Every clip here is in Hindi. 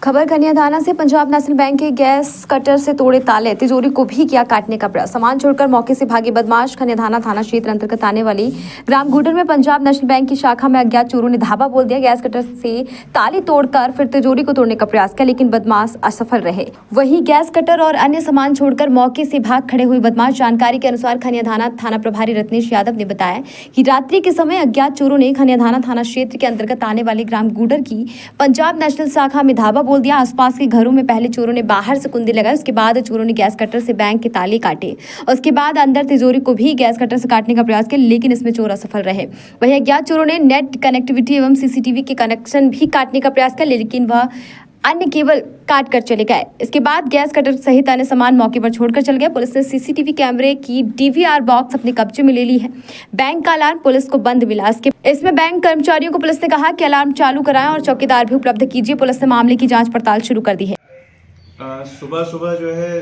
खबर कन्यादाना से। पंजाब नेशनल बैंक के गैस कटर से तोड़े ताले, तिजोरी को भी किया काटने का प्रयास। सामान छोड़कर मौके से भागे बदमाश। कन्यादाना थाना क्षेत्र अंतर्गत आने वाली ग्राम गुडर में पंजाब नेशनल बैंक की शाखा में अज्ञात चोरों ने धावा बोल दिया। गैस कटर से ताले तोड़कर फिर तिजोरी को तोड़ने का प्रयास किया, लेकिन बदमाश असफल रहे। वहीं गैस कटर और अन्य सामान छोड़कर मौके से भाग खड़े हुए बदमाश। जानकारी के अनुसार खन्यादाना थाना प्रभारी रत्नेश यादव ने बताया कि रात्रि के समय अज्ञात चोरों ने खन्यादाना थाना क्षेत्र के अंतर्गत आने वाले ग्राम गुडर की पंजाब नेशनल शाखा में धावा बोल दिया। आसपास के घरों में पहले चोरों ने बाहर से कुंडी लगाए, उसके बाद चोरों ने गैस कटर से बैंक के ताले काटे। उसके बाद अंदर तिजोरी को भी गैस कटर से काटने का प्रयास किया, लेकिन इसमें चोर असफल रहे। वहीं अज्ञात चोरों ने नेट कनेक्टिविटी एवं सीसीटीवी के कनेक्शन भी काटने का प्रयास किया, लेकिन वह अन्य केबल काट कर चले गए। इसके बाद गैस कटर सहित अन्य सामान मौके पर छोड़कर चल गए। पुलिस ने सीसीटीवी कैमरे की डीवीआर बॉक्स अपने कब्जे में ले ली है। बैंक का अलार्म पुलिस को बंद मिला। इसमें बैंक कर्मचारियों को पुलिस ने कहा कि अलार्म चालू कराएं और चौकीदार भी उपलब्ध कीजिए। पुलिस ने मामले की जांच पड़ताल शुरू कर दी है। सुबह सुबह जो है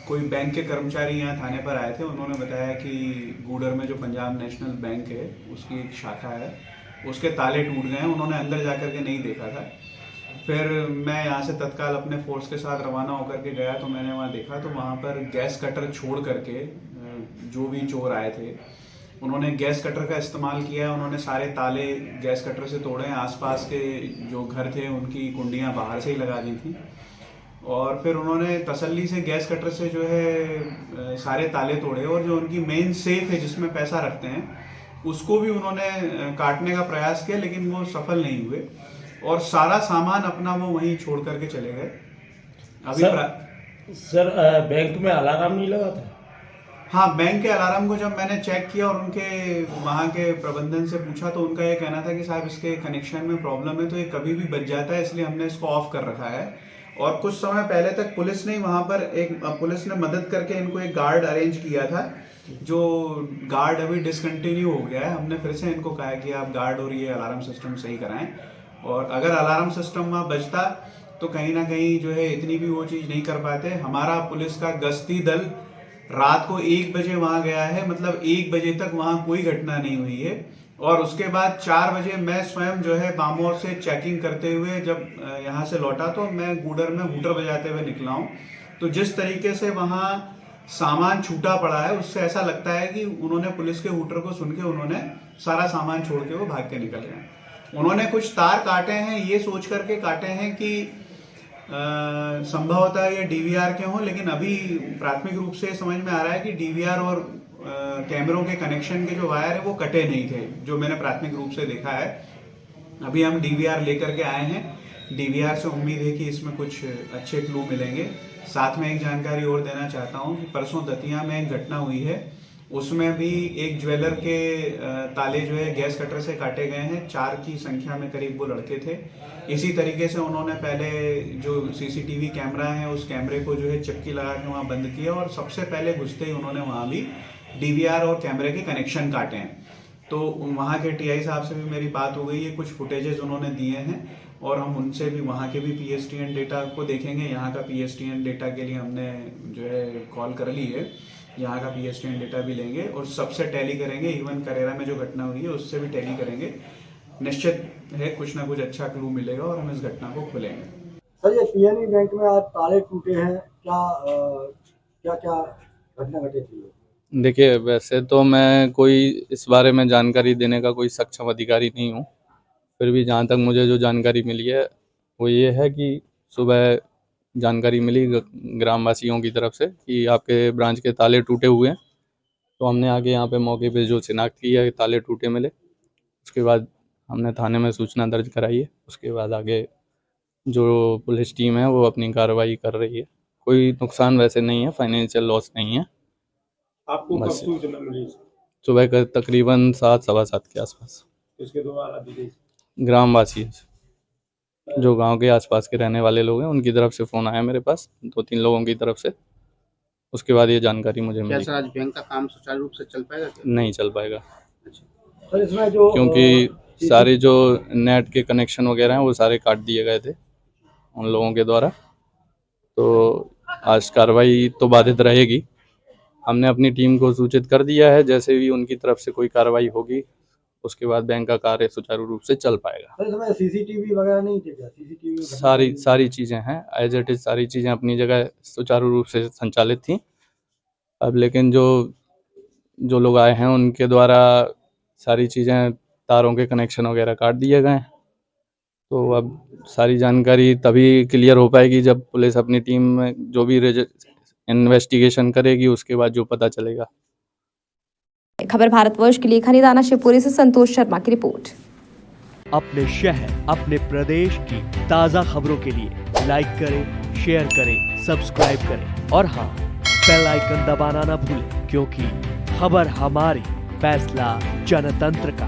कोई बैंक के कर्मचारी यहाँ थाने पर आए थे। उन्होंने बताया कि गूडर में जो पंजाब नेशनल बैंक है उसकी एक शाखा है, उसके ताले टूट गए हैं। उन्होंने अंदर जाकर के नहीं देखा था। फिर मैं यहाँ से तत्काल अपने फोर्स के साथ रवाना होकर के गया, तो मैंने वहाँ देखा तो वहाँ पर गैस कटर छोड़ करके जो भी चोर आए थे उन्होंने गैस कटर का इस्तेमाल किया। उन्होंने सारे ताले गैस कटर से तोड़े। आसपास के जो घर थे उनकी कुंडियाँ बाहर से ही लगा दी थी और फिर उन्होंने तसल्ली से गैस कटर से जो है सारे ताले तोड़े और जो उनकी मेन सेफ है जिसमें पैसा रखते हैं उसको भी उन्होंने काटने का प्रयास किया, लेकिन वो सफल नहीं हुए और सारा सामान अपना वो वहीं छोड़ करके चले गए। अभी सर बैंक में अलार्म नहीं लगा था? हाँ, बैंक के अलार्म को जब मैंने चेक किया और उनके वहाँ के प्रबंधन से पूछा तो उनका ये कहना था कि साहब इसके कनेक्शन में प्रॉब्लम है, तो ये कभी भी बच जाता है, इसलिए हमने इसको ऑफ कर रखा है। और कुछ समय पहले तक पुलिस ने वहाँ पर पुलिस ने मदद करके इनको एक गार्ड अरेंज किया था, जो गार्ड अभी डिसकंटिन्यू हो गया है। हमने फिर से इनको कहा कि आप गार्ड और ये अलार्म सिस्टम सही कराएं, और अगर अलार्म सिस्टम वहाँ बचता तो कहीं ना कहीं जो है इतनी भी वो चीज़ नहीं कर पाते। हमारा पुलिस का गश्ती दल रात को 1 बजे वहाँ गया है, मतलब 1 बजे तक वहाँ कोई घटना नहीं हुई है। और उसके बाद 4 बजे मैं स्वयं जो है बामोर से चेकिंग करते हुए जब यहाँ से लौटा तो मैं गूडर में हूटर बजाते हुए निकला हूँ। तो जिस तरीके से वहाँ सामान छूटा पड़ा है उससे ऐसा लगता है कि उन्होंने पुलिस के हूटर को सुन के उन्होंने सारा सामान छोड़ के वो भाग के निकल गए। उन्होंने कुछ तार काटे हैं, ये सोच करके काटे हैं कि संभवतः ये डीवीआर के हों, लेकिन अभी प्राथमिक रूप से समझ में आ रहा है कि डीवीआर और कैमरों के कनेक्शन के जो वायर है वो कटे नहीं थे, जो मैंने प्राथमिक रूप से देखा है। अभी हम डीवीआर लेकर के आए हैं। डीवीआर से उम्मीद है कि इसमें कुछ अच्छे क्लू मिलेंगे। साथ में एक जानकारी और देना चाहता हूँ कि परसों दतिया में एक घटना हुई है, उसमें भी एक ज्वेलर के ताले जो है गैस कटर से काटे गए हैं। 4 की संख्या में करीब वो लड़के थे। इसी तरीके से उन्होंने पहले जो सीसीटीवी कैमरा है उस कैमरे को जो है चक्की लगा के वहाँ बंद किया और सबसे पहले घुसते ही उन्होंने वहाँ भी डीवीआर और कैमरे के कनेक्शन काटे हैं। तो वहाँ के टीआई साहब से भी मेरी बात हो गई है, कुछ फुटेजेस उन्होंने दिए हैं और हम उनसे भी वहाँ के भी पीएसटीएन डेटा को देखेंगे। यहाँ का पीएसटीएन डेटा के लिए हमने जो है कॉल कर ली है, यहाँ का पीएसटीएन डेटा भी लेंगे और सबसे टैली करेंगे। इवन करेरा में जो घटना हुई है उससे भी टैली करेंगे। निश्चित है कुछ ना कुछ अच्छा क्लू मिलेगा और हम इस घटना को खुलेंगे। सर, ये पीएनबी बैंक में आज ताले टूटे हैं, क्या क्या घटना घटी थी? देखिए, वैसे तो मैं कोई इस बारे में जानकारी देने का कोई सक्षम अधिकारी नहीं हूँ, फिर भी जहाँ तक मुझे जो जानकारी मिली है वो ये है कि सुबह जानकारी मिली ग्रामवासियों की तरफ से कि आपके ब्रांच के ताले टूटे हुए हैं। तो हमने आके यहाँ पे मौके पे जो शिनाख्त की है ताले टूटे मिले, उसके बाद हमने थाने में सूचना दर्ज कराई है। उसके बाद आगे जो पुलिस टीम है वो अपनी कार्रवाई कर रही है। कोई नुकसान वैसे नहीं है, फाइनेंशियल लॉस नहीं है। आपको कब सूचना मिली? सुबह का तकरीबन 7 सवा 7 के आसपास। इसके द्वारा दी गई ग्रामवासी जो गांव के आसपास के रहने वाले लोग हैं उनकी तरफ से फ़ोन आया मेरे पास 2-3 लोगों की तरफ से। उसके बाद ये जानकारी मुझे मिली। क्या आज बैंक का काम सुचारू रूप से चल पाएगा? नहीं चल पाएगा। सर, इसमें जो क्योंकि सारे जो नेट के कनेक्शन वगैरह हैं वो सारे काट दिए गए थे उन लोगों के द्वारा। तो आज कार्रवाई तो बाधित रहेगी। हमने अपनी टीम को सूचित कर दिया है, जैसे भी उनकी तरफ से कोई कार्रवाई होगी उसके बाद बैंक का कार्य सुचारू रूप से चल पाएगा। सर, इसमें सीसीटीवी वगैरह नहीं थे क्या? सीसीटीवी सारी चीज़ें हैं एज इट इज़, सारी चीज़ें अपनी जगह सुचारू रूप से संचालित थी। अब लेकिन जो लोग आए हैं उनके द्वारा सारी चीज़ें, तारों के कनेक्शन वगैरह काट दिए गए हैं। तो अब सारी जानकारी तभी क्लियर हो पाएगी जब पुलिस अपनी टीम में जो भी इन्वेस्टिगेशन करेगी, उसके बाद जो पता चलेगा। खबर भारतवर्ष के लिए खनीदाना शिवपुरी से संतोष शर्मा की रिपोर्ट। अपने शहर, अपने प्रदेश की ताज़ा खबरों के लिए लाइक करें, शेयर करें, सब्सक्राइब करें और हाँ, बेल आइकन दबाना ना भूलें, क्योंकि खबर हमारी, फैसला जनतंत्र का।